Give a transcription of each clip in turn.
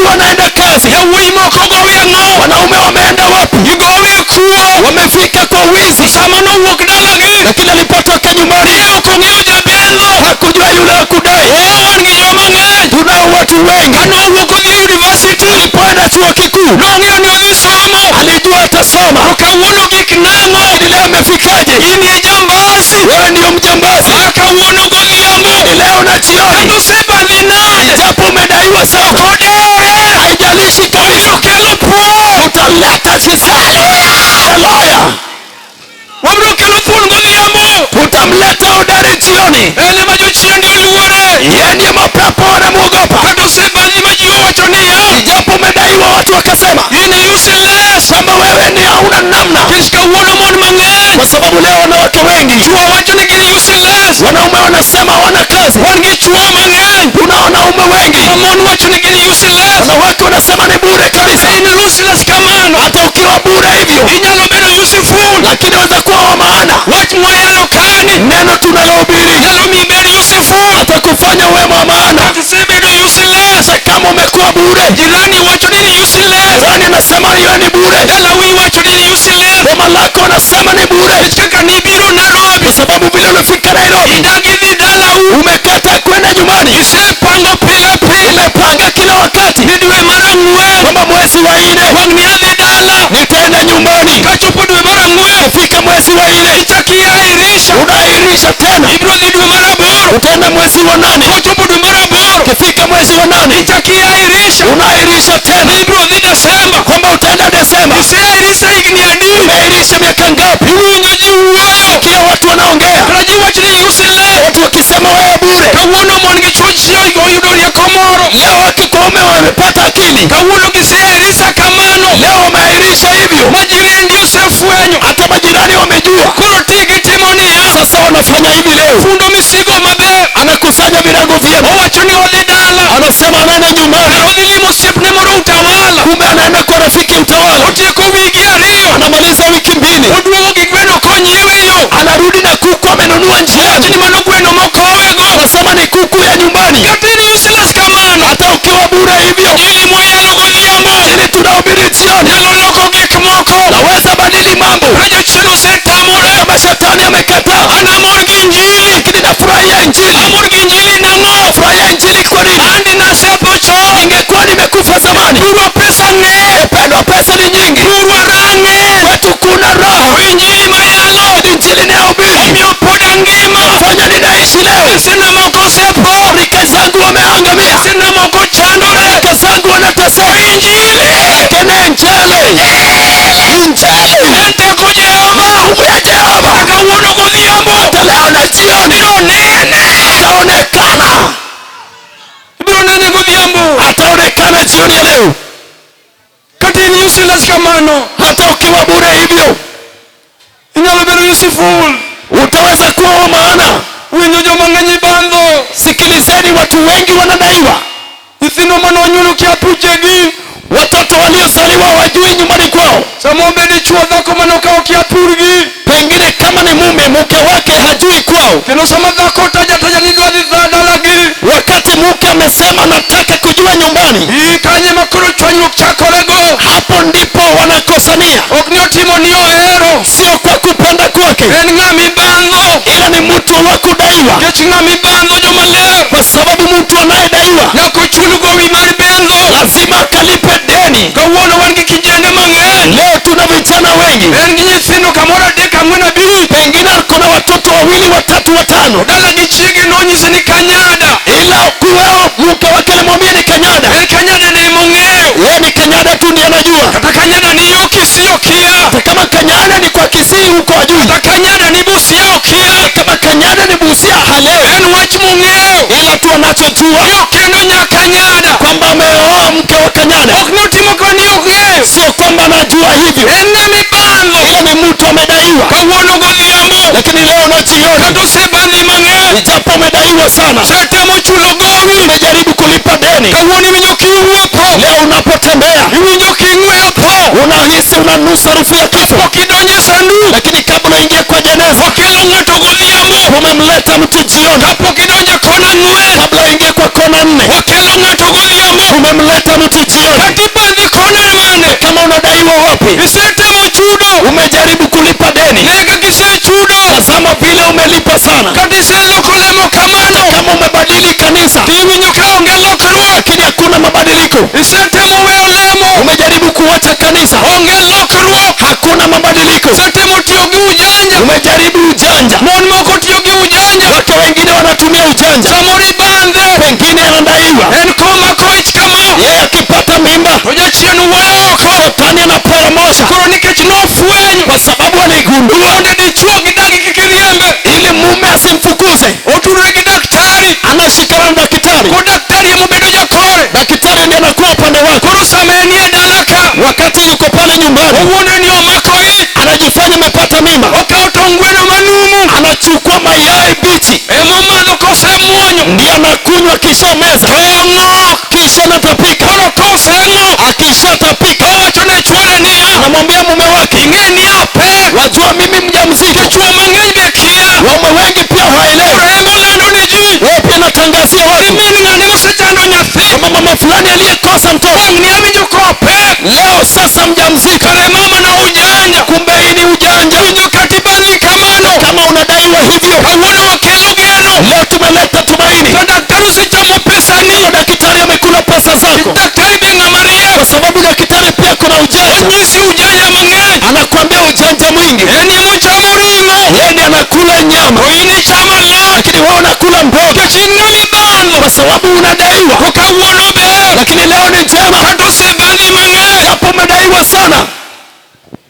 wanaenda kazi. Yawuoyi moko gowi ang'o. Wanaume wameenda wapi? Gigowi kuo. Wamefika kwa wizi. Sama nowuok dalagi. Lakini alipotoka nyumbani ok ong'eyo jabendho. hakujua yule wa kudai. Wan gi joma ng'eny. Tunao watu wengi. Kanowuok odhi university. Alipoenda chuo kikuu Nong'eyo ni odhi somo. alijua atasoma. To kawuono gik nang'o. Lakini leo amefikaje? In ye jambazi. Wewe ndio mjambazi. Kawuono godhiambo. Leo na jioni. Kendo sebadhi nade. Japo umedaiwa sana. Kodere. Haijalishi kabisa. Kelo puo. Utaleta fisadi. Haleluya. Wabro kelo thuon godhiambo. Utamleta hodari jioni. Ene ma jochiende oluore. Yeye ndiye mapepo wanamwogopa. Kendo sebadhi ma ji owacho niya. Japo umedaiwa watu wakasema In useless. kwamba wewe ni hauna namna. Kech kawuono mon mang'eny. Kwa sababu leo wanawake wengi. Chuo wacho ni gin useless. Wanaume wanasema wana kazi. Wan gi chuo mang'eny. Kuna wanaume wengi. Mon wacho ni gin useless. Wanawake wanasema ni bure kabisa. In useless kamano. Hata ukiwa bure hivyo. Inyalo bedo useful. Lakini unaweza kuwa wa maana. Wach mwayalo kani. Neno tunalohubiri. Nyalo mi bed useful. Hata kufanya uwe wa maana. Kisebedo useless. Kama umekuwa bure. Jirani wacho ni useless. Jirani anasema hiyo ni bure. Dalawi wacho ni useless. Boma lako anasema ni bure. Kaka ni biro Nairobi. Kwa sababu vile umefika Nairobi. Idagi dhi dalau. Umekata kwenda nyumbani. Isepango pile pile. Umepanga kila wakati. Ni dwe mar ang'wen. Kwamba mwezi wa 4 wang' ni adhi dala. nitaenda nyumbani. Kachopo dwe mar ang'wen. Fika mwezi wa 4 Ichaki airisha. unaahirisha tena. Ibro dhi dwe mar 8. Utaenda mwezi wa 8. Kachopo dwe mar 8. Fika mwezi wa 8 Ichaki airisha. unaahirisha tena. Ibro dhi Desemba. Kwamba utaenda Desemba. Iseairisha higni adi. Unaahirisha miaka ngapi? Iwinjo ji wuoyo. Kila watu wanaongea. Kara ji wach ni useless. Watu wakisema wewe bure. Kawuono mon gi chuo chiyo oyudo rieko moro. Leo wakikuume wamepata akili. Kawuono giseairisha kamano. Leo wameahirisha hivyo. Majirani osefwenyo. Hata majirani wamejua. Koro tigi timo niya. Sasa wanafanya hivi leo. Fundo misigo maber. Anakusanya virago vyema. Owacho ni odhi dala. Anasema anaenda nyumbani. Odhi limo osiepne moro Utawala. Kumbe anaenda kwa rafiki Utawala. Otieko wigi 2. Anamaliza wiki 2. Oduogo gi gweno konyiewe yo. Anarudi na kuku amenunua njiani. Ni mano gweno mokowego. Anasema ni kuku ya nyumbani. Katini useless kamano. Hata ukiwa bure hivyo. Ili moyalo godhiambo. Ili tunahubiri jioni. Nyalo loko gik moko. Naweza badili mambo. Rajo chien osetamore. Kama shetani amekataa. Anamor gi Injili. Lakini nafurahia Injili. Amor gi Injili nang'o. Nafurahia Injili kwa nini? Andi nasetho chon. Ningekuwa nimekufa zamani. Rurwa pesa ng'eny. Upendo pesa ni nyingi. Rurwa rang'e. Kwetu kuna raha. Injili mayalo. Injili ni hubiri. Omiyo pod angima. Fanya ninaishi leo. Sina moko sepo. Rika zangu wameangamia. Sina moko chandore. Rika zangu wanateseka. Injili. Kene njele. Injili. Enteko Jehova. Nguvu ya Jehova. Kawuono godhiambo. Hata leo na jioni. Biro nene. Ataonekana. Biro nene godhiambo. Ataonekana jioni ya leo. Katini useless kamano. Hata ukiwa bure hivyo. Inyalo bedo useful. Utaweza kuwa wa maana. Winjo joma ng'eny bandho. Sikilizeni, watu wengi wanadaiwa. Nyithindo manonyuolo kia puchegi. Watoto waliozaliwa wajui nyumbani kwao. Samo bedi chuo dhako manokawo kia purgi. Pengine kama ni mume, mke wake hajui kwao. Kendo sama dhako taja ni dwa dhi dalagi. Wakati mke amesema nataka kujua nyumbani, Kanye makoro chwanyruok chakorego. hapo ndipo wanakosania. Ok ni otimo ni ohero. Sio kwa kupenda kwake, En ng'ami bandho. ila ni mtu wa kudaiwa. Kech ng'ami bandho jomaler. Kwa sababu mtu anayedaiwa Nyako chul gowi mar bendho. lazima akalipe deni. Kawuono wan gi kijende mang'eny. Leo tuna vijana wengi. En gi nyithindo kamoro 3, 4, 5. Pengine kuna watoto 2, 3, 5. Dala gi chiege nonyise ni Kanyada. Ila kuwao mke wake alimwambia ni Kanyada. En Kanyada ne mong'eyo. Yeye ni Kanyada tu ndiye anajua. Kata Kanyada ni yo Kisii okia. Hata kama Kanyada ni kwa Kisii huko ajui. Kata Kanyada ni Busia okia. Kama Kanyada ni Busia halewi. En wach mong'eyo. Ila tu anachojua Yo kendo nya Kanyada. kwamba ameoa mke wa Kanyada. Ok ni otimo kwa ni ong'eyo. Sio kwamba anajua hivyo. En ng'ami bandho. Ila ni mtu amedaiwa. Kawuono godhiambo. Lakini leo na jioni, Kata osebandhi mang'eny. ijapo amedaiwa sana, Setemo chulo gowi. umejaribu kulipa deni. Kawuono iwinjo kiwuotho. Leo unapotembea Iwinjo king'weyo tho. unahisi unanusa harufu ya kifo. Ok idonje sanduku. Lakini kabla uingie kwa jeneza, Okelo ng'ato godhiambo. umemleta mtu jioni. Kapok idonje kona 4. Kabla uingie kwa kona 4, Okelo ng'ato godhiambo. godhiambo umemleta mtu jioni. katibandhi kone mane Kama unadaiwa wapi, isetemo chudo umejaribu kulipa deni, nega kise chudo tazama vile umelipa sana. katiselokolemo kamano Kama umebadili kanisa tiwinyo kaonge lokruok lakini hakuna mabadiliko, isetemo weyo lemo umejaribu kuacha kanisa, onge lokruok hakuna mabadiliko, isetemo tiyo gi ujanja umejaribu ujanja, mon moko tiyo gi ujanja wake wengine wanatumia ujanja, samori bandhe wengine anadaiwa. en koma koich kama Yeye akipata mimba to jachien wuoyo oko shetani anaporomosha, koro nikech nofwenyo kwa sababu aligundua duonde dichuo gi dagi kikiriembe ili mume asimfukuze, otudore gi daktari anashikana na daktari. ko daktari emobedo jakore Daktari ndiye anakuwa upande wako. koro sama enie dala ka Wakati yuko pale nyumbani owuono ni omako ich anajifanya amepata mimba, okawo tong' gweno manumu anachukua mayai bichi emomadho kosemuonyo ndiye anakunywa, kisha meza, to ong'ok kisha anatapika. koro koseng'ok Akishatapika owachone chwore niya anamwambia mume wake, ing'e ni apek wajua mimi mjamzito. chuo mang'eny be kia Waume wengi pia hawaelewi. koro embo lando ni ji Wewe pia natangazia ni watu min ng'ane mosechando nyathi kama mama fulani aliyekosa mtoto wang' ni awinjo kopek leo sasa mjamzito, kare mama na ujanja kumbe hii ni ujanja. winjo katibadhi kamano Kama unadaiwa hivyo, kawuono wakelo geno leo tumeleta tumaini. to daktari osechamo pesani Hiyo daktari amekula pesa zako, daktari be ng'ama riek kwa sababu daktari pia kuna ujanja. onyisi ujanja mang'eny Anakuambia ujanja mwingi, en emochamo ring'o yeye ndiye anakula nyama, to in ichamo alot lakini wewe unakula mboga nikech in ng'ami bandho kwa sababu unadaiwa. to kawuono ber Lakini leo ni njema, kata osebandhi mang'eny japo umedaiwa sana.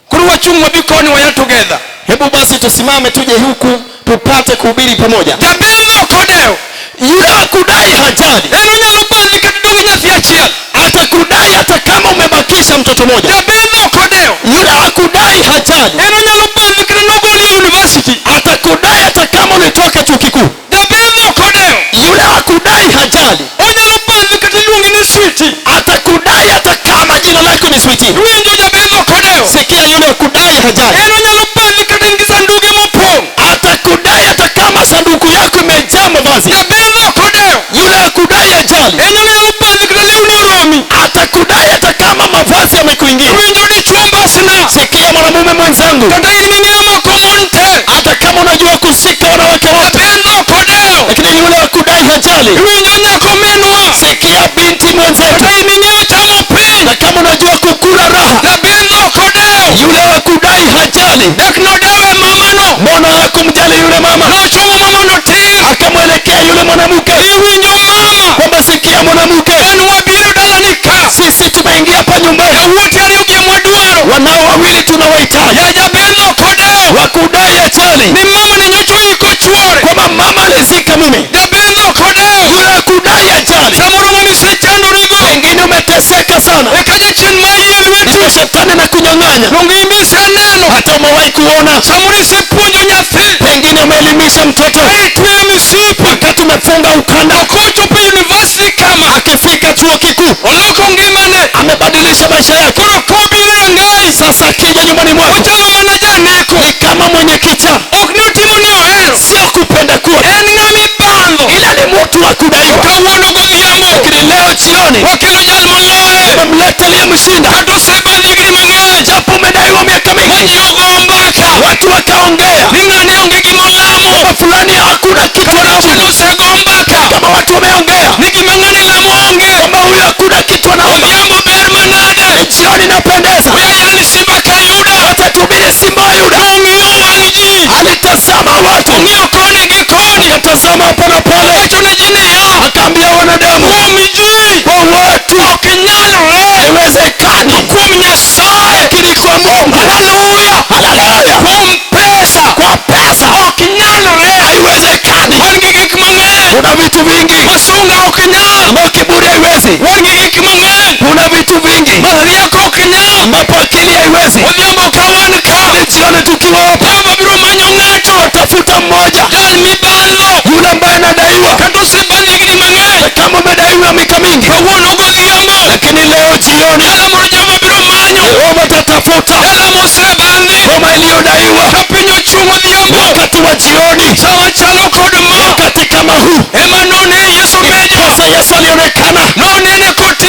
koro wachung' wabi koni waya together Hebu basi tusimame tuje huku tupate kuhubiri pamoja. jabendho ok odewo Yule akudai hajali, en onyalo bandhi kata dong' nyathi achiel atakudai hata kama umebakisha mtoto mmoja. jabendho ok odewo Yule akudai hajali, en onyalo bandhi kata nogoli e university atakudai hata kama ulitoka chuo kikuu. jabendho ok odewo Yule akudai hajali, onyalo bandhi kata iluongi ni switi atakudai hata kama jina lako ni Switi. winjo jabendho ok odewo Sikia, yule akudai hajali, en onyalo bandhi kata in gi sanduge mopong' atakudai hata kama sanduku yako imejaa mavazi. jabendho ok odewo Yule akudai hajali, en onyalo bandhi kata lewni oromi atakudai hata kama mavazi yamekuingia. winjo dichuo mbasna Sikia mwanamume mwenzangu, kata in ming'eyo mako mon te hata kama unajua kusika wanawake wote, jabendho ok odewo lakini yule akudai hajali. winjo nyako minwa Sikia binti mwenzetu, kata in ming'eyo chamo piny na kama unajua kukula raha, jabendho ok odewo yule akudai hajali. dak nodewe mamano Mbona hakumjali yule mama, nochomo mamano tir akamwelekea yule mwanamke iwinjo mama kwamba sikia mwanamke, en wabiro dalani ka sisi tumeingia hapa nyumbani, yawuoti ariyo gi mwadwaro wanao wawili tunawahitaji. ya jabendho ok odewo Wakudai hajali ni mama ni nyocho iko chwore kwamba mama alizika mume. jabendho ok odewo Yule akudai hajali, samoro mami isechandorigo pengine umeteseka sana, eka jachien maiye lweti ndipo shetani na kunyang'anya. donge imbe iseneno Hata umewahi kuona, samoro isepuonjo nyathi pengine umeelimisha mtoto, aitweyo misipu wakati umefunga ukanda, okochopo university kama akifika chuo kikuu oloko ngimane amebadilisha maisha yake. koro kobiro e ngai Sasa akija nyumbani mwako ochalo mana janeko ni kama mwenye kichaa, ok ni otimo ni ohero sio kupenda kuwa, en ng'ami bandho ila ni mtu wa kudaiwa. kawuono godhiambo Lakini leo jioni wakelo jal moloye umemleta aliyemshinda, kata osebandhigni mang'eny japo umedaiwa miaka mingi. maji ogo mbaka Watu wakaongea ni ng'ani onge gimolamo kwamba fulani hakuna kitu kata anacho. watu osego mbaka Kama watu wameongea ni gima ng'ani lamo onge kwamba huyu hakuna kitu anaomba, odhiambo ber manade jioni inapendeza. oya yali simba ka yuda Wacha tuhubiri simba wa Yuda. ong'iyo wang' ji Alitazama watu, ong'iyo koni gi koni akatazama hapa na pale, wachone ji niya akaambia wanadamu, kuom ji kwa watu ok nyalre haiwezekani, kuom nyasaye lakini kwa Mungu, haleluya haleluya, kuom pesa kwa pesa ok nyalre haiwezekani. wan gi gik mang'eny Kuna vitu vingi masunga ok nyal ambao kiburi haiwezi, wan gi gik mang'eny kuna vitu vingi marieko ok nyal ambapo akili haiwezi. odhiambo ka wan ka Jioni tukiwa hapa, jehova biro manyo ng'ato tafuta mmoja jal mibandho yule ambaye anadaiwa, kata osebandhigni mang'eny kama umedaiwa miaka mingi, kawuono godhiambo lakini leo jioni dala mondo jehova biro manyo Yehova tatafuta dala mosebandhi boma iliyodaiwa. ka piny ochung' odhiambo Wakati wa jioni, sawa chalo kod ma wakati kama huu, ema none Yesu meja sasa Yesu alionekana nonene kot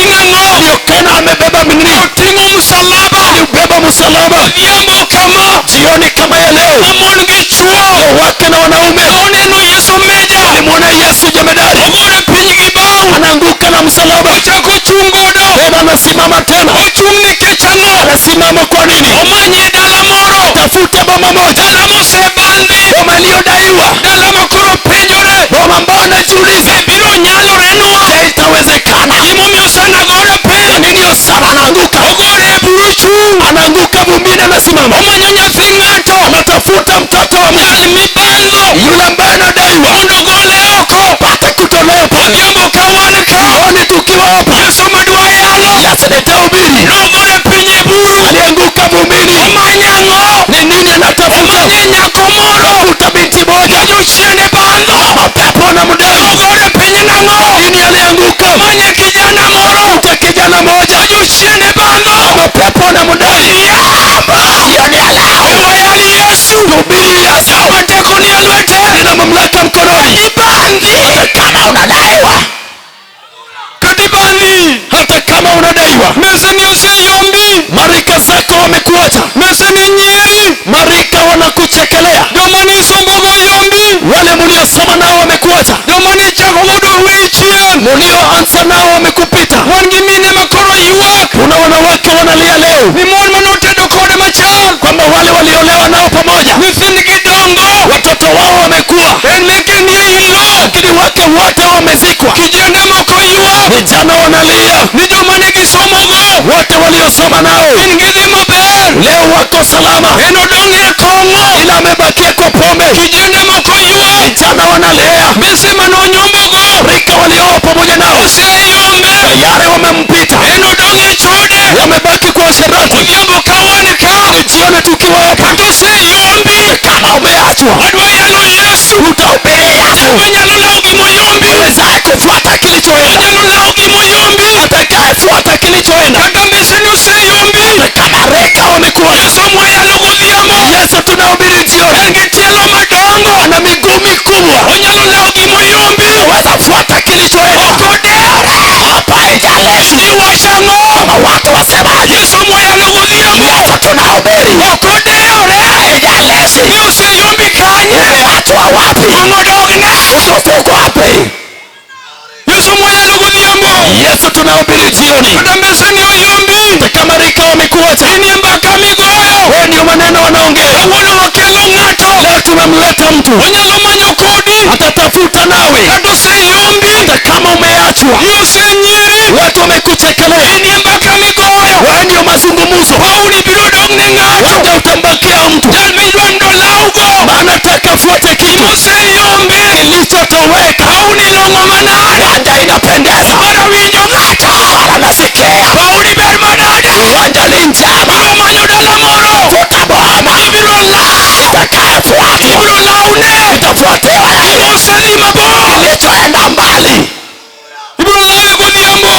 boma moja, dala mosebandi, boma iliyodaiwa, dala makoro penjore, boma ambao najiuliza biro nyalo renwa, je, itawezekana? gimomiyo sana gore Kwa piny, nini Yosana anaanguka? ogore buruchu, Anaanguka bumbini, anasimama, omanyo nyathi ng'ato, anatafuta mtoto wa mtu jal mibandho, yule ambaye anadaiwa, mondo gole oko, pate kutolewa pale. odhiambo ka wan ka, Oni tukiwa hapa, Yesu madwa yalo, Yesu nitahubiri, nogore piny e buru, alianguka bumbini. omanya ang'o, Ni nini anatafuta? omanye nyako moro, Tafuta binti moja, jochiende bandho, mapepo na mdai. ogore piny nang'o, Nini alianguka? omanye kijana moro, Tafuta kijana moja, jochiende bandho, mapepo na mdai. Jioni ya leo ewayali Yesu, hubiri Yesu, mateko ni e lwete, nina mamlaka mkononi. ibandhi, Kama unadaiwa, katibandhi, hata kama unadaiwa, meseni oseyombi, marika zako wamekuacha, meseni nyieri, marika wanakuchekelea, joma ni sombogo yombi, wale mliosoma nao wamekuacha, joma ni chako modo uri chien, mlioanza nao wamekupita. wan gi mine makoro ywak, Kuna wanawake wanalia leo ni mon manotedo kode machal, kwamba wale waliolewa nao pamoja, nyithindgi dongo, watoto wao wamekuwa, en meke ni e ilo, lakini wake wote wamezikwa. kijende moko ywak, Vijana wanalia, ni joma nigi somogo, wote waliosoma nao en gidhi maber, leo wako salama, en odong' e kong'o, ila amebakia kwa pombe. kijende moko ywak, Vijana wanalia, mise manonyombogo, rika walioa pamoja nao oseyombe, tayari wamempita, en odong' e chode, wamebaki kwa usherati. odhiambo ka wan ka, Jione tukiwa hapa, kata oseyombi, kama umeachwa, wadwa yalo Yesu, utahubiri Yesu. manyalo lawo gimoyombi, Wezaye kufuata kilichoenda, manyalo lawo gimoyombi, atakayefuata kilichoenda, kata mbeseni oseyombi, kama rika wamekuwa. Yesu mwayalo godhiambo, Yesu tunahubiri jioni, en gi tielo madongo, ana miguu mikubwa, onyalo lawo gimoyombi, weza fuata kilichoenda. okodere, Hapa haijalishi iwacho ang'o, kama watu wasemaje, Yesu mwayalo godhiambo, Yesu tunahubiri, okodere, haijalishi ni oseyombi kanye, umeachwa wapi, ang'o dogne, utoto uko wapi. Yesu mwayalo godhiambo, Yesu tunahubiri jioni, kata mbeseni oyombi, kama rika wamekuacha, inie mbaka migoyo, wewe ndio maneno wanaongea. kawuono wakelo ng'ato, Leo tumemleta mtu onyalo manyo kodi, atatafuta nawe, kata oseyombi, hata kama umeachwa, yosenyieri, watu wamekuchekelea, inie mbaka migoyo, wewe ndio mazungumzo, pauni biro dong' ne ng'ato, wanja utambakia mtu, jal midwando lawgo, anataka fuate kitu oseyombi, kilichotoweka. pauni long'o manade, Wanja inapendeza, para winjo ng'ato, para nasikia, pauni ber manade, wanja ni njema, biro manyo dala moro, futa boma, ibiro law, itakayefuata ibiro lawne, itafuatiwa yale osedhi mabor, kilichoenda mbali, ibiro lawe godhiambo,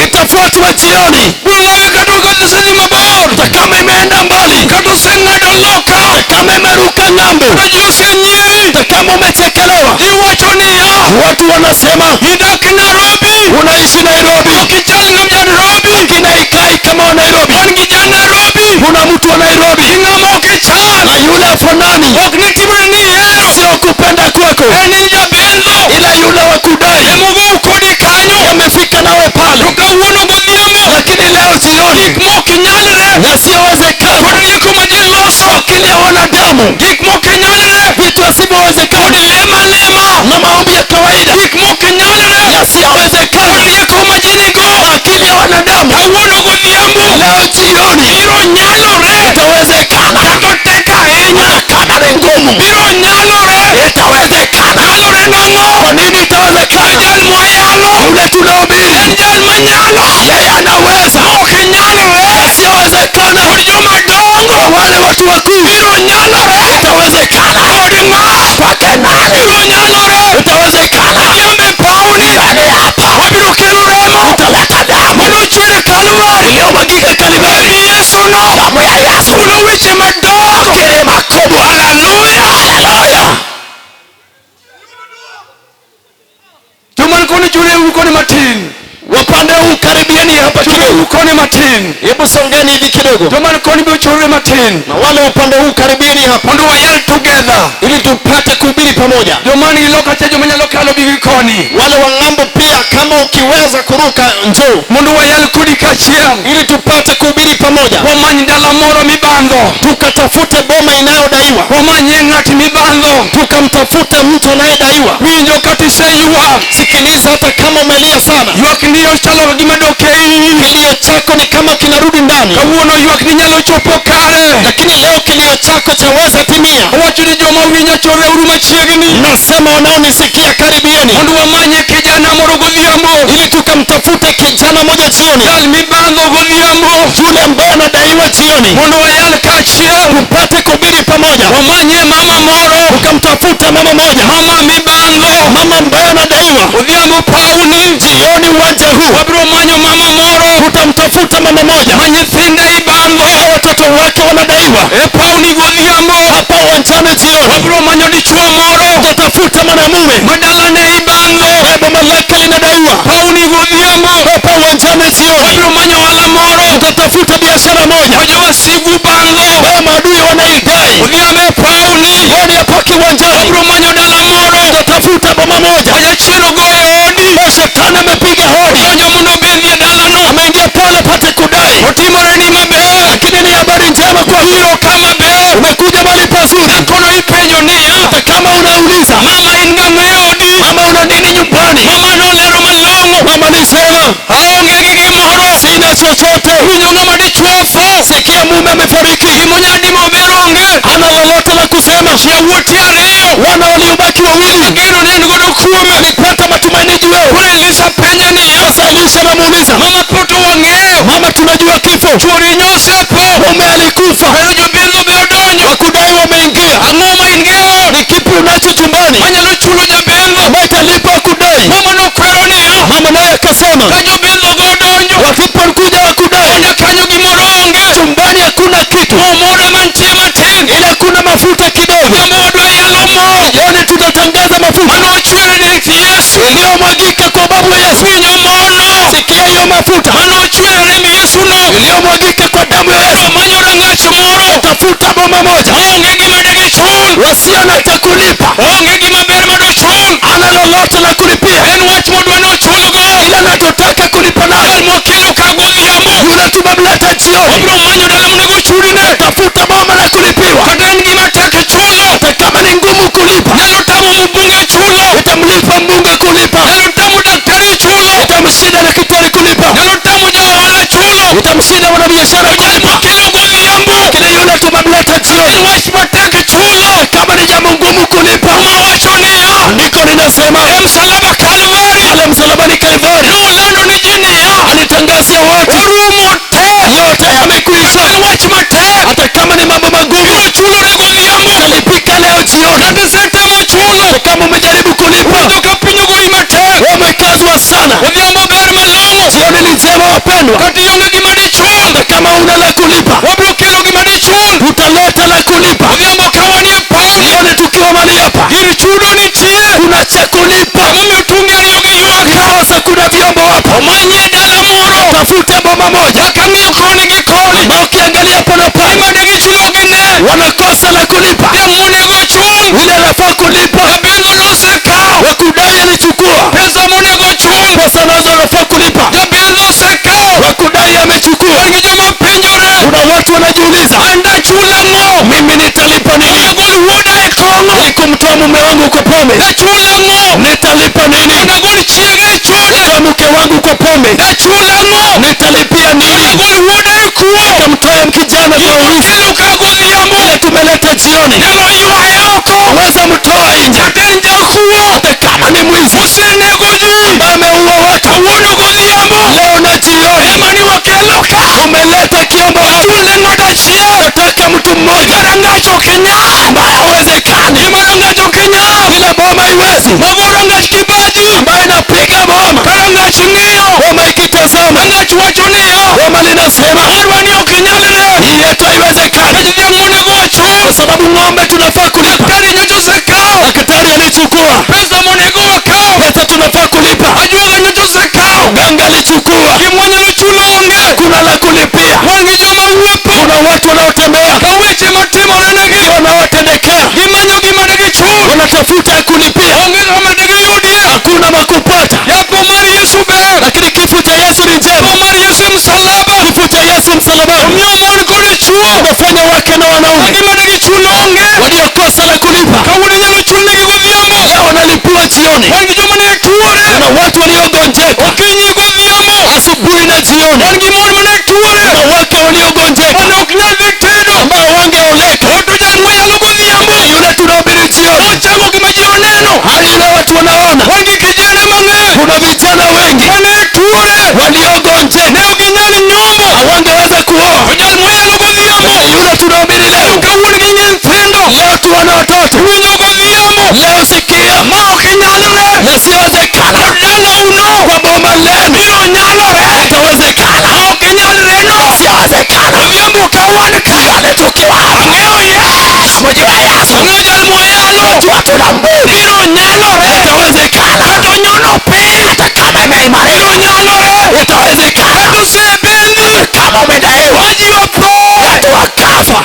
itafuatwa jioni. ibiro lawe kata osedhi mabor, Hata kama imeenda mbali, kata oseng'ado loka, kama imeruka ng'ambo, kata ji osenyieri, hata kama umechekelewa, iwacho niya, watu wanasema idak Nairobi, unaishi Nairobi, okichal ng'am ja Nairobi, lakini haikai kama wa Nairobi. wan gi ja Nairobi, Kuna mtu wa Nairobi gi ng'ama okichal, na yule afanani, ok ni timre ni ihero, sio kupenda kwako, en in jabendho, ila yule wa kudai emogowo kodi kanyo, yamefika nawe pale. to kawuono godhiambo, Lakini leo jioni, gik mok nyalre, yasiyowezekana, kod rieko ma ji loso, akili ya wanadamu, gik mok nyalre, vitu kod visivyowezekana lema lema, na maombi ya kawaida, gik mok nyalre, kod yasiyowezekana, rieko ma ji nigo, akili ya wanadamu, kawuono godhiambo, leo jioni biro nyalore, itawezekana. kata tek ahinya, Kama ni ngumu, biro nyalore, itawezekana. nyalore nang'o, Kwa nini itawezekana? jal mwayalo, Yule tunahubiri, en jal manyalo, yeye anaweza. ok nyalre, Yasiyowezekana, kod jomadongo, kwa wale watu wakuu biro nyalore, itawezekana. kod ng'a, Kwake nani biro nyalore, itawezekana? yembe pauni, Yani hapa wabiro kelo remo, utaleta damu manochwere Kalvari, iliyomwagika Kalvari, Yesu no, damu ya Yesu, kuno weche madongo, akili makubwa. haleluya, Haleluya! joman koni chwere ukone matin, Wapande huu karibieni hapa chwere kidogo, ukone matin, hebu songeni hivi kidogo, joman koni biro chwere matin, na wale upande huu karibieni hapa, mondo wayal together, ili tupate kuhubiri pamoja. joman gi loka cha joma nyalo kalo gi koni, Wale wa ng'ambo pia, kama ukiweza kurudi inuka njoo mondo wayal kodi kachiel ili tupate kuhubiri pamoja. wamany dala moro mibandho Tukatafute boma inayodaiwa, wamanye ng'at mibandho tukamtafute mtu anayedaiwa. winjo kata iseyuak Sikiliza, hata kama umelia sana, ywakni ochalo gima dok ei kilio chako ni kama kinarudi ndani, kawuono ywakni nyalo chopo kare lakini leo kilio chako chaweza timia. awacho ni joma winjo choreuru machiegni Nasema wanaonisikia karibieni, mondo wamanye kijana moro godhiambo ili tukamtafute kijana moja jioni, jal mibandho godhiambo yule ambaye anadaiwa jioni, mondo wayal kachiel tupate kuhubiri pamoja. wamanye mama moro Tukamtafuta mama moja, mama mibandho mama ambaye anadaiwa odhiambo pauni jioni. Uwanja huu wabiro manyo mama moro tutamtafuta mama moja, ma nyithinde ibandho watoto wake wanadaiwa e pauni godhiambo hapa uwanjani jioni. wabiro manyo dichuo moro Tutatafuta mwanamume madalane ibandho boma lake linadaiwa pauni godhiambo hapa uwanjani jioni. wabiro manyo ohala moro Tutatafuta biashara moja ma jowasigu bandho ambayo maadui wanaidai odhiambo e pauni jioni hapa kiwanjani. wabiro manyo dala moro Tutatafuta boma moja, ma jachiero goyo odi shetani amepiga hodi, donjo mondo obedhie dalano ameingia pale pate kudai, otimore ni maber lakini ni habari njema kwa biro kama ber umekuja mahali pazuri. kono ipenjo niya Hata kama unauliza mama in ng'ama e odi mama una nini nyumbani, mama nolero malong'o mama nisema aonge gi gimoro sina chochote. winjo ng'ama dichuo tho Sikia mume amefariki, gimonyadimo ber onge hana lolote la kusema. yawuoti ariyo Wana waliobaki wawili geno ne en godo kuome walipata matumaini juu yao. koro Elisha penje niya Sasa Elisha anamuuliza mama poto wang'eyo mama, tunajua kifo, chuori nyosepo mume alikufa, kendo jobindho be odonjo wakudai wameingia. ang'o ma in ge ot Ni kipi unacho chumbani manyalo chulo jabindho ambayo italipa wakudai? mama nokwero niya Mama naye akasema ka jobindho go odonjo wasipokuja wakudai, onja kanyo gimoro onge chumbani hakuna kitu, omoro mantie matin ila kuna mafuta kidogo. jambo wadwa yalo mo Jioni tutatangaza mafuta manochwere direct Yesu iliyomwagika kwa babu Yesu. winjo mono Sikia hiyo mafuta manochwere rem Yesu no iliyomwagika kwa damu ya Yesu. manyo rang'ach moro Tafuta boma moja, maonge gima degichul wasio na cha kulipa, onge gima ber madochul ana lolote la kulipia, en wach modwa nochulgo ila anachotaka kulipa nayo jal mokelo ka godhiambo yule tumemleta jioni. wabiro manyo dala monego chulne Tafuta boma la kulipiwa, kata en gima tek chulo hata kama ni ngumu kulipa, nyalo tamo mbunge chulo itamlipa mbunge kulipa, nyalo tamo daktari chulo itamshinda daktari kulipa, nyalo tamo jaohala chulo itamshinda mwanabiashara jal kulipa, mokelo godhiambo lakini yule tumemleta en jioni, wach matek chulo kama ni jambo ngumu kulipa, mawacho niya andiko linasema e msalaba Kalvari pale msalabani Kalvari nolando ni ji niya alitangazia watu orumo te yote yamekwisha. en wach matek Hata kama ni mambo magumu biro chulore godhiambo talipika leo jioni. kata isetemo chulo Hata kama umejaribu kulipa winjo ka piny ogoyi matek wamekazwa sana, odhiambo ber malong'o jioni ni njema wapendwa. kata ionge gima dichul Hata kama una la kulipa wabiro kelo gima dichul utaleta la kulipa. odhiambo ka wanie pauni Jioni tukiwa mali hapa gir chudo nitie kuna cha kulipa, emomiyo tunge ariyo gi ywaka ndiposa kuna vyombo hapa. omanye dala moro Tafuta boma moja jakang'iyo koni gi koni na ukiangalia pale pale gima degichulo gi ne wanakosa la kulipa, jamonego chul yule anafaa kulipa, jabindho nosekawo wakudai alichukua pesa monego chul pesa nazo anafaa kulipa, jabindho osekawo wakudai amechukua. wan gi joma penjore Kuna watu wanajiuliza anda chula ng'o mimi nitalipa nini nagol wuoda e kong'o ili kumtoa mume wangu kwa pombe? nachula ng'o Nitalipa nini nagol chiega e chode kwa mke wangu kwa pombe? nachula ng'o Nitalipia nini nagol wuoda e kuo kumtoa kijana kwa wizi? kelo ka godhiambo Ile tumeleta jioni, nyalo ywaye oko weza mtoa nje, kata en jakuo hata kama ni mwizi osenego ji ambaye ameua watu. kawuono godhiambo Leo na jioni emani wakelo ka umeleta kiombo hapa, chule ng'ato achiel nataka mtu mmoja marangach ok nyal ambaye hawezekani, gimarangach ok nyal ila boma iwezi, mago rangach kibaji ambaye inapiga boma, karangach ng'iyo boma ikitazama, rangach wacho niya boma linasema marwani ok nyalre hii yetu haiwezekani, kech dhiang' monego ochul kwa sababu ng'ombe tunafaa kulipa. daktari nyocha osekawo Daktari alichukua pesa monego wakawo pesa, tunafaa kulipa. ajuoga nyocha osekawo Mganga alichukua, gimwanyalo chulo onge kuna la kulipia. wan gi joma wuotho Kuna watu wanaotembea ka weche matimorenegi wanaotendekea, gimanyo gima degichul wanatafuta kulipia, onge ng'ama degiyudie hakuna makupata, yapo mar Yesu ber lakini kifo wanawake na wanaume Ngima negi chulo onge. waliokosa la kulipa Kawuono nyalo chul negi godhiambo. leo wanalipiwa jioni. Wan gi joma ne tuore. Kuna watu waliogonjeka Okinyi godhiambo. asubuhi na jioni. Wan gi mon mane tuore. Kuna wake waliogonjeka Mane ok nyal dhi tedo. ambao wangeoleka. Oto jal moyalo godhiambo. Yule tunahubiri jioni Ochamo gima ji oneno. hali ile watu wanaona. Wan gi kijana mang'eny. Kuna vijana wengi Mane tuore. waliogonjeka Ne ok ginyal nyombo. hawangeweza kuoa. To jal moyalo godhiambo. Yule tunahubiri leo Kawuon gi nyithindo. leo tu wana watoto. Winjo godhiambo. Leo sikia Ma ok nyalre. yasiyowezekana Dala uno. kwa boma lenu Biro nyalore. itawezekana. Ma ok nyalreno. Yasiyowezekana Godhiambo ka wan ka. yale tukiwa hapa. Ang'eyo Yesu. Mjua Yesu Ang'eyo jal moyalo. watu na Mungu Biro nyalore. itawezekana. Kata onyono piny. Hata kama imeimarika Biro nyalore. itawezekana. Kata osebendi. Kama umedaiwa Ma ji otho. watu wakafa.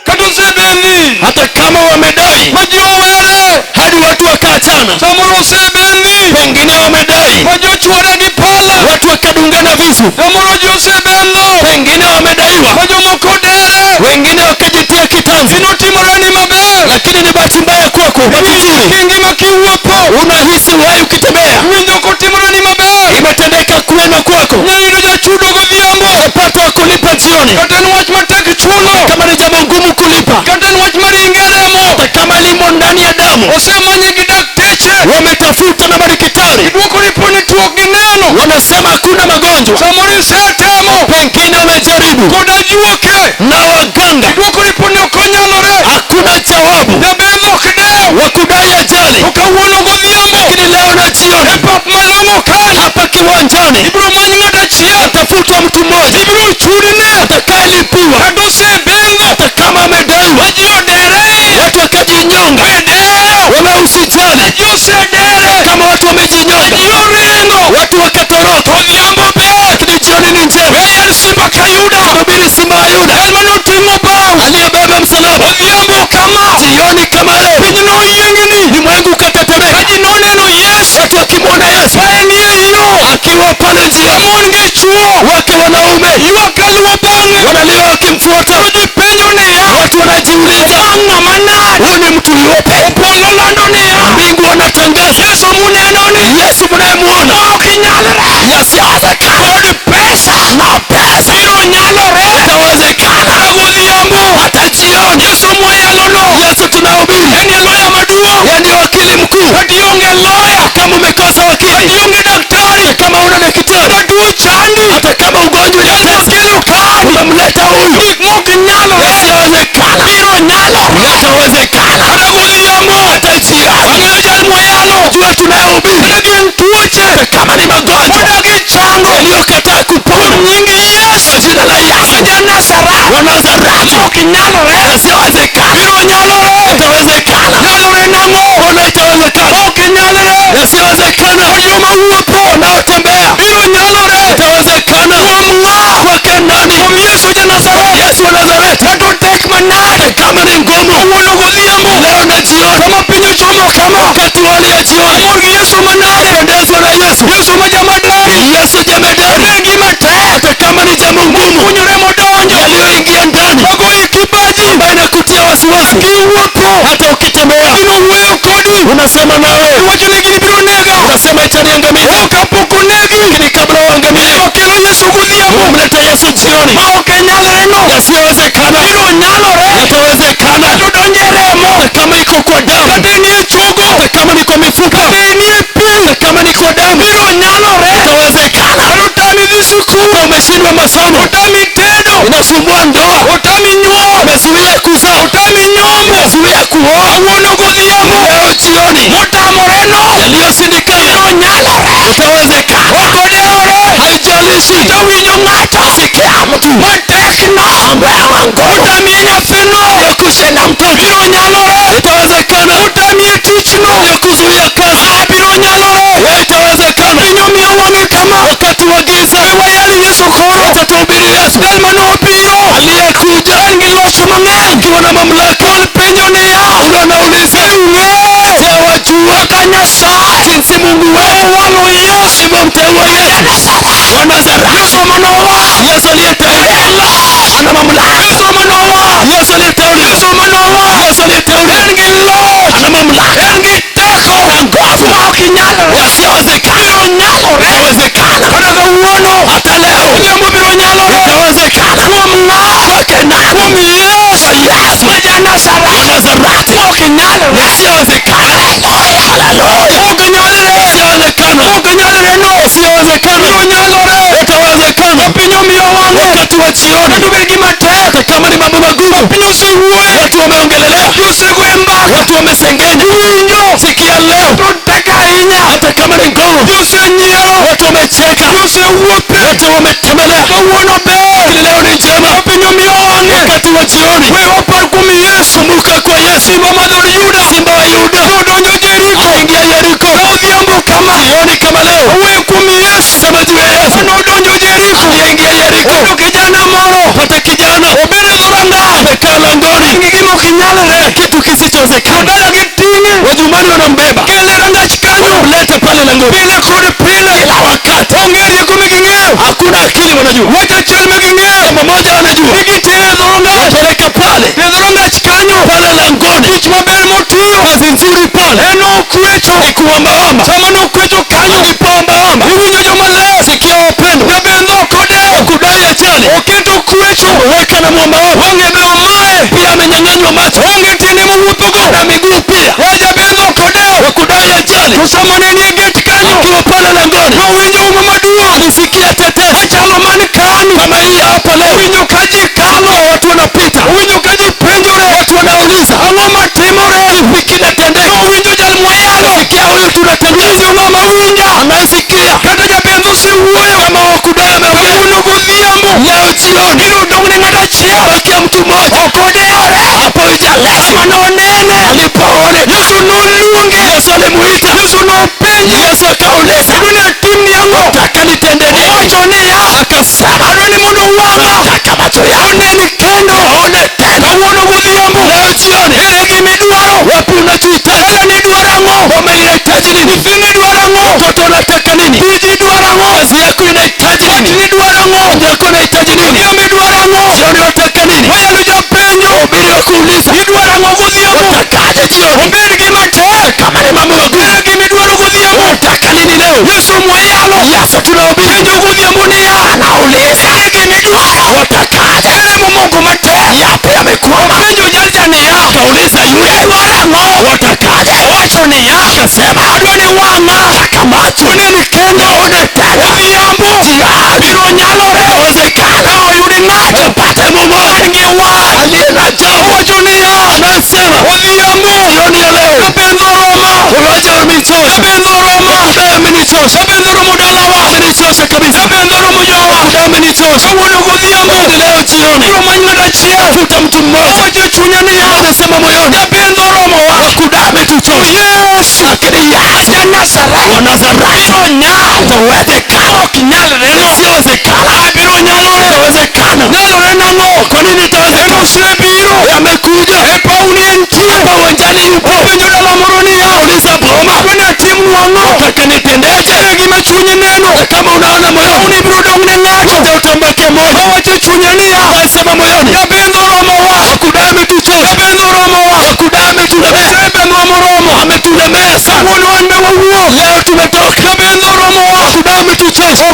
Kata osebendi. Hata kama wamedai Ma ji owere. hadi watu wakaachana. Samoro osebendi. Pengine wamedai Ma ji ochuore gi pala. watu wakadungana visu. Samoro ji osebendo. Pengine wamedaiwa Ma jomoko dere. wengine wakajitia kitanzi. Ginotimoreni maber. Lakini ni bahati mbaya kwako, bahati nzuri Kingima kiwuotho. unahisi uhai ukitembea. Winjo kotimoreni maber. Imetendeka kwema kwako, Nyayudo jachudo godhiambo. umepata wa kulipa jioni. Kata en wach matek chulo. Kama ni jambo ngumu kulipa, Kata en wach maringe remo. hata kama limo ndani ya damu, Osemanye gi dakteche. wametafuta na madaktari Idwoko riponi tuo gi neno. wanasema hakuna magonjwa. Samoro isetemo. Pengine wamejaribu Koda juoke. na waganga, Idwoko riponi ok onyalore. hakuna jawabu. Jabedh ok dew. Wakudai ajali, To kawuono godhiambo. lakini leo na E jioni pap malong'o kan. hapa kiwanjani Ibiro many ng'at achiel. tafuta mtu mmoja Ibiro chudne. atakayelipiwa. Kata osebendho. Hata kama amedaiwa Ma ji odere. watu wakajinyonga, Wedeyo. wala usijali. Ji osedere. Kama watu wamejinyonga, Ji oringo. watu wakatoroka. Odhiambo ber. Lakini jioni ni njema. We yar simba ka Yuda. Subiri simba wa Yuda Jal mane oting'o bao. aliyebeba msalaba. Odhiambo kama. Jioni kama leo Piny noyiengni. ulimwengu Ka ukatetemeka, ji noneno Yesu. watu wakimwona Yesu Ka enie yo. akiwa pale njiani, Mon gi chuo. wake wanaume Ywak kaluwo bang'e. wanalia wakimfuata. To ji penjo niya. Watu wanajiuliza Ng'ama nade. huyu ni mtu yupi? Polo lando niya. Mbingu wanatangaza Yesu munenoni. Yesu mnayemwona Ma ok nyalre. yasiyowezekana. Kod pesa. Na pesa Biro nyalore. itawezekana. Kata godhiambo. Hata jioni Yesu mwayalono. Yesu tunahubiri, En e loya maduong'. yeye ndio wakili mkuu. Kata ionge loya. Kama umekosa Kata wakili, ionge daktari. kama una daktari, Kata tuo chandi. hata kama ugonjwa Yesu unatesa, kelo kadi. umemleta huyu, Gik mok nyalore. yasiyowezekana Biro nyalore. yatawezekana. Kata godhiambo. Hata jioni Ang'eyo jal moyalo. jua tunayehubiri, Kata gin tuoche. hata kama ni magonjwa Odagi chango. yaliyokataa kupona, Nying Yesu. kwa jina la Yesu Ja Nazareth. wa Nazareti, Ok nyalore. yasiyowezekana Biro nyalore. yatawezekana. Nyalore nang'o. Mbona itawezekana? Ok nyalore. Yasiyowezekana Joma wuotho. wanaotembea Biro nyalore. itawezekana. Kuom ng'a. Kwake nani? Kuom Yesu ja Nazareth. Yesu wa Nazareti. Kata otek manade. Kama ni ngumu Kawuono godhiambo. leo na jioni, Kama piny ochomo kama. wakati wa hali ya jioni, Amor gi Yesu manade. pendezwa na Yesu. Yesu ma jamadari. Yesu jemedari. Ne gima tek. Hata kama ni jambo ngumu Kunyore modonjo. yaliyoingia ndani Magoyi kibaji. ambayo inakutia wasiwasi, Kiwuotho. hata ukitembea Gino wuoyo kodi. unasema nawe, Iwacho ni gini biro nega. unasema itaniangamiza. Kapok onegi. Lakini kabla uangamie, Okelo Yesu godhiambo. umleta Yesu jioni. Ma ok nyalre no. Yasiyowezekana Biro nyalore. yatawezekana. Donje remo. Hata kama iko kwa damu, Kata nie chogo. hata kama ni kwa mifupa, Kata nie pi. hata kama ni kwa damu, Biro nyalore. yatawezekana. Kata otami dhi sikul. Hata umeshindwa masomo, Otami tedo. inasumbua ndoa, Otami nyuol. umezuia kuzaa, Otami nyombo. umezuia kuoa, Kawuono godhiambo. leo jioni Motamore no. yaliyoshindikana Biro nyalore. itawezekana. Okodewore. Haijalishi Tawinjo ng'ato. sikia mtu Matekno. ambaye ana nguvu Otamie nyathino. ya kushinda mtoto, Biro nyalore. itawezekana. Otamie tichno. Ya kuzuia kazi, Biro nyalore. itawezekana. Piny omiyo wang'e kama. Wakati wa giza, Wayal Yesu koro. wacha tuhubiri Yesu Jal manobiro. aliyekuja En gi loch mang'eny. akiwa na mamlaka. Penjo niya. Unauliza, Ung'e. je, wajua Kaka Nyasaye. jinsi Mungu wetu Owalo Yesu. alivyomteua Yesu wa Nazareti? Yesu manowa. Yesu aliyetembea ana mamlaka. Yesu wakati wa jioni, hata kama ni mambo magumu, watu wameongelelea, watu wamesengenya, sikia leo, hata kama ni ngumu, watu wamecheka, watu wametembelea, lakini leo ni njema. Wakati wa jioni, kumbuka kwa Yesu, simba wa Yuda aliingia Yeriko. Jioni kama leo, sema juu ya Yesu aliyeingia Yeriko. Pata kijana amekaa langoni, kitu kisichowezekana, wajumani wanambeba, wanamleta pale langoni. Kila wakati hakuna akili wanajua, kama moja wanajua, wapeleka pale langoni. Kazi nzuri pale ni kuombaomba. Alipoombaomba, sikia wapendwa, wakudai ajali, weka na muombaomba, pia amenyang'anywa macho na miguu pia, wakudai ajali, akiwa pale langoni, alisikia tetesi kama hii hapa leo. Watu wanapita, watu wanauliza kipi kinatendeka. Sikia huyu tunatangaza, anasikia kama wakudai ameongea. Leo jioni bakia mtu mmoja hapo ijalesi, alipoone Yesu alimuita, Yesu akauliza, nataka nitende nini? Akasema, nataka macho yako aone tena. Leo jioni, wapi unachohitaji? Wamehitaji nini? Mtoto unataka nini? Kazi yako inahitaji nini? Mji yako unahitaji nini? Jioni unataka nini? Wahubiri wakuuliza, watakaje jioni? Kama ni mambo magumu, unataka nini leo? Yesu tunahubiri, anauliza, watakaje? Yapi yamekwama? Kauliza yule, watakaje? Akasema, nataka macho nione tena. Inawezekana upate Mungu aliye na jambo. Anasema jioni ya leo, waje wamenichosha, amenichosha kabisa, amenichosha. Leo jioni, tafuta mtu mmoja, anasema moyoni, wakudai ametuchosha, lakini Yesu wa Nazareti itawezekana. Kwa nini itawezekana? Amekuja hapa uwanjani, yupo uliza boma, nataka nitendeje? Kama unaona moyoni, utambake moyo, sema moyoni, wakudai ametuchosha, wakudai ametulemea sana. Leo tumetoka, wakudai ametuchosha,